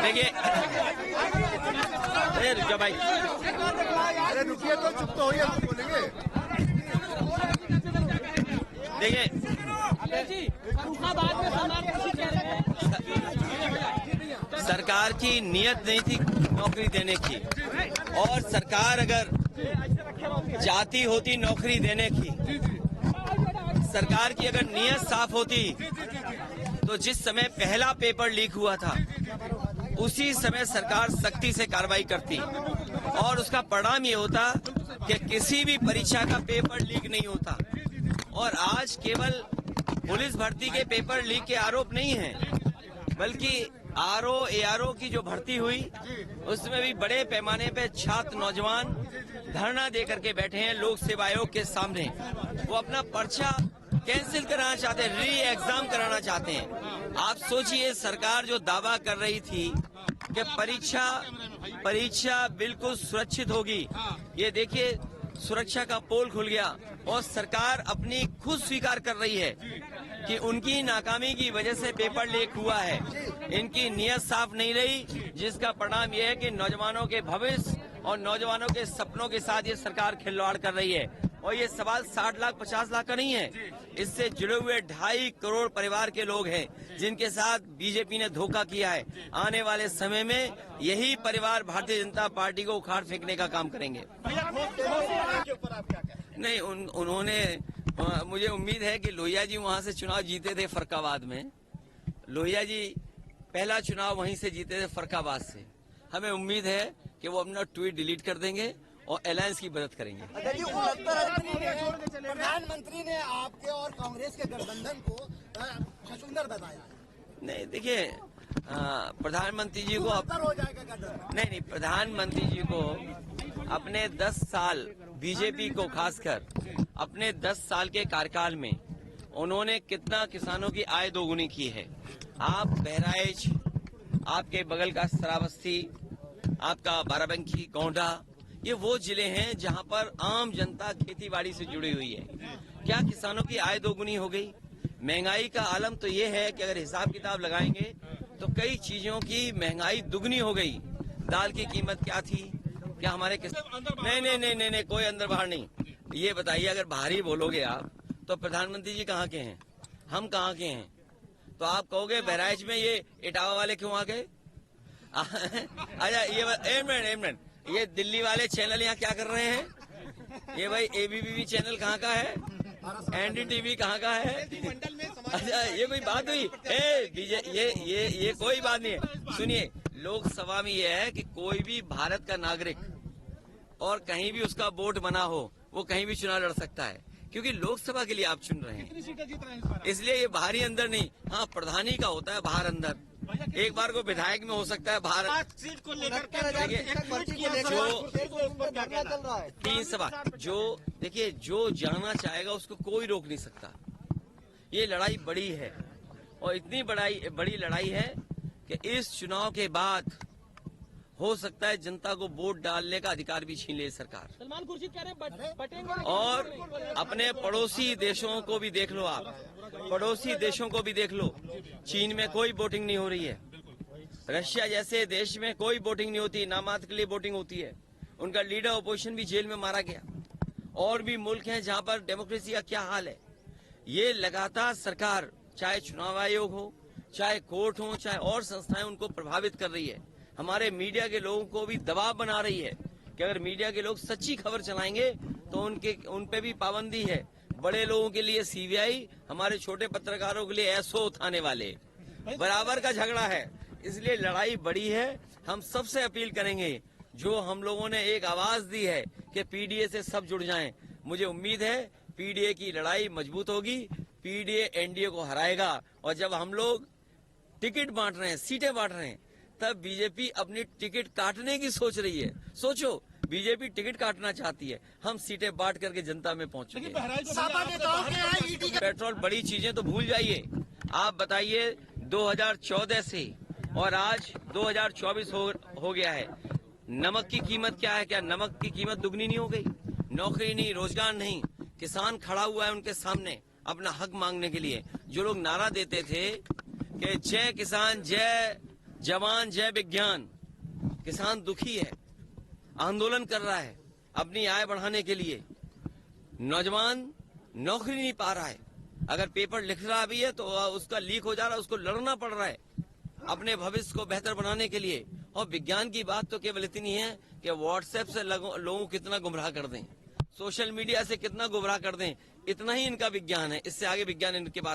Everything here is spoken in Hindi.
देखिए, रुकिए भाई, अरे रुकिए तो, चुप तो होइए, बोलेंगे। देखिए सरकार की नियत नहीं थी नौकरी देने की, और सरकार अगर चाहती होती नौकरी देने की, सरकार की अगर नियत साफ होती तो जिस समय पहला पेपर लीक हुआ था उसी समय सरकार सख्ती से कार्रवाई करती और उसका परिणाम ये होता कि किसी भी परीक्षा का पेपर लीक नहीं होता। और आज केवल पुलिस भर्ती के पेपर लीक के आरोप नहीं है, बल्कि आरओ एआरओ की जो भर्ती हुई उसमें भी बड़े पैमाने पे छात्र नौजवान धरना दे करके बैठे हैं लोक सेवा आयोग के सामने। वो अपना पर्चा कैंसिल कराना चाहते हैं, री एग्जाम कराना चाहते हैं। आप सोचिए, सरकार जो दावा कर रही थी कि परीक्षा बिल्कुल सुरक्षित होगी, ये देखिए सुरक्षा का पोल खुल गया और सरकार अपनी खुद स्वीकार कर रही है कि उनकी नाकामी की वजह से पेपर लीक हुआ है। इनकी नियत साफ नहीं रही, जिसका परिणाम यह है कि नौजवानों के भविष्य और नौजवानों के सपनों के साथ ये सरकार खिलवाड़ कर रही है। और ये सवाल 60 लाख 50 लाख का नहीं है, इससे जुड़े हुए 2.5 करोड़ परिवार के लोग हैं जिनके साथ बीजेपी ने धोखा किया है। आने वाले समय में यही परिवार भारतीय जनता पार्टी को उखाड़ फेंकने का काम करेंगे। नहीं, उन्होंने मुझे उम्मीद है कि लोहिया जी वहां से चुनाव जीते थे फरक्काबाद में। लोहिया जी पहला चुनाव वहीं से जीते थे फरक्काबाद से। हमें उम्मीद है कि वो अपना ट्वीट डिलीट कर देंगे और अलायंस की मदद करेंगे। प्रधानमंत्री ने आपके और कांग्रेस के गठबंधन को छछूंदर बताया। नहीं, देखिए प्रधानमंत्री जी को हो जाएगा गठबंधन। नहीं, प्रधानमंत्री जी को अपने 10 साल बीजेपी को खासकर अपने 10 साल के कार्यकाल में उन्होंने कितना किसानों की आय दोगुनी की है। आप बहराइच, आपके बगल का श्रावस्ती, आपका बाराबंकी, गोंडा, ये वो जिले हैं जहां पर आम जनता खेतीबाड़ी से जुड़ी हुई है। क्या किसानों की आय दोगुनी हो गई? महंगाई का आलम तो ये है कि अगर हिसाब किताब लगाएंगे तो कई चीजों की महंगाई दुगनी हो गई। दाल की कीमत क्या थी, क्या हमारे नहीं, कोई अंदर बाहर नहीं। ये बताइए, अगर बाहर ही बोलोगे आप तो प्रधानमंत्री जी कहाँ के हैं, हम कहाँ के हैं? तो आप कहोगे बहराइच में ये इटावा वाले क्यों आ गए? अच्छा, ये एक मिनट, ये दिल्ली वाले चैनल यहाँ क्या कर रहे हैं? ये भाई एबीपी चैनल कहाँ का है? एनडीटीवी कहाँ का है? अच्छा, ये कोई बात हुई? ये कोई बात नहीं है। सुनिए, लोकसभा में ये है कि कोई भी भारत का नागरिक और कहीं भी उसका वोट बना हो वो कहीं भी चुनाव लड़ सकता है, क्योंकि लोकसभा के लिए आप चुन रहे हैं। इसलिए ये बाहरी अंदर नहीं, हाँ प्रधानी का होता है बाहर अंदर। एक बार को विधायक में हो सकता है बाहर सीट को लेकर जो 3 सवाल जो देखिए, जो जाना चाहेगा उसको कोई रोक नहीं सकता। ये लड़ाई बड़ी है और इतनी बड़ी लड़ाई है कि इस चुनाव के बाद हो सकता है जनता को वोट डालने का अधिकार भी छीन ले सरकार। सलमान खुर्शीद कह रहे हैं बटेंगे। और अपने पड़ोसी देशों को भी देख लो, आप पड़ोसी देशों को भी देख लो। चीन में कोई वोटिंग नहीं हो रही है, रशिया जैसे देश में कोई वोटिंग नहीं होती, नामात्र के लिए वोटिंग होती है। उनका लीडर अपोजिशन भी जेल में मारा गया। और भी मुल्क हैं जहां पर डेमोक्रेसी का क्या हाल है। ये लगातार सरकार, चाहे चुनाव आयोग हो, चाहे कोर्ट हो, चाहे और संस्थाएं, उनको प्रभावित कर रही है। हमारे मीडिया के लोगों को भी दबाव बना रही है कि अगर मीडिया के लोग सच्ची खबर चलाएंगे तो उन पे भी पाबंदी है। बड़े लोगों के लिए सीबीआई, हमारे छोटे पत्रकारों के लिए एसओ थाने वाले, बराबर का झगड़ा है। इसलिए लड़ाई बड़ी है। हम सबसे अपील करेंगे, जो हम लोगों ने एक आवाज दी है कि पीडीए से सब जुड़ जाएं। मुझे उम्मीद है पीडीए की लड़ाई मजबूत होगी, पीडीए एनडीए को हराएगा। और जब हम लोग टिकट बांट रहे हैं, सीटें बांट रहे हैं, तब बीजेपी अपनी टिकट काटने की सोच रही है। सोचो, बीजेपी टिकट काटना चाहती है, हम सीटें बांट करके जनता में पहुंचेंगे। पेट्रोल, बड़ी चीजें तो भूल जाइए। आप बताइए 2014 से और आज 2024 हो गया है, नमक की कीमत क्या है? क्या नमक की कीमत दुगनी नहीं हो गई? नौकरी नहीं, रोजगार नहीं, किसान खड़ा हुआ है उनके सामने अपना हक मांगने के लिए। जो लोग नारा देते थे कि जय किसान, जय जवान, जय विज्ञान, किसान दुखी है, आंदोलन कर रहा है अपनी आय बढ़ाने के लिए। नौजवान नौकरी नहीं पा रहा है, अगर पेपर लिख रहा भी है तो उसका लीक हो जा रहा है, उसको लड़ना पड़ रहा है अपने भविष्य को बेहतर बनाने के लिए। और विज्ञान की बात तो केवल इतनी है कि व्हाट्सएप से लोगों को कितना गुमराह कर दें, सोशल मीडिया से कितना गुमराह कर दें, इतना ही इनका विज्ञान है। इससे आगे विज्ञान इनके पास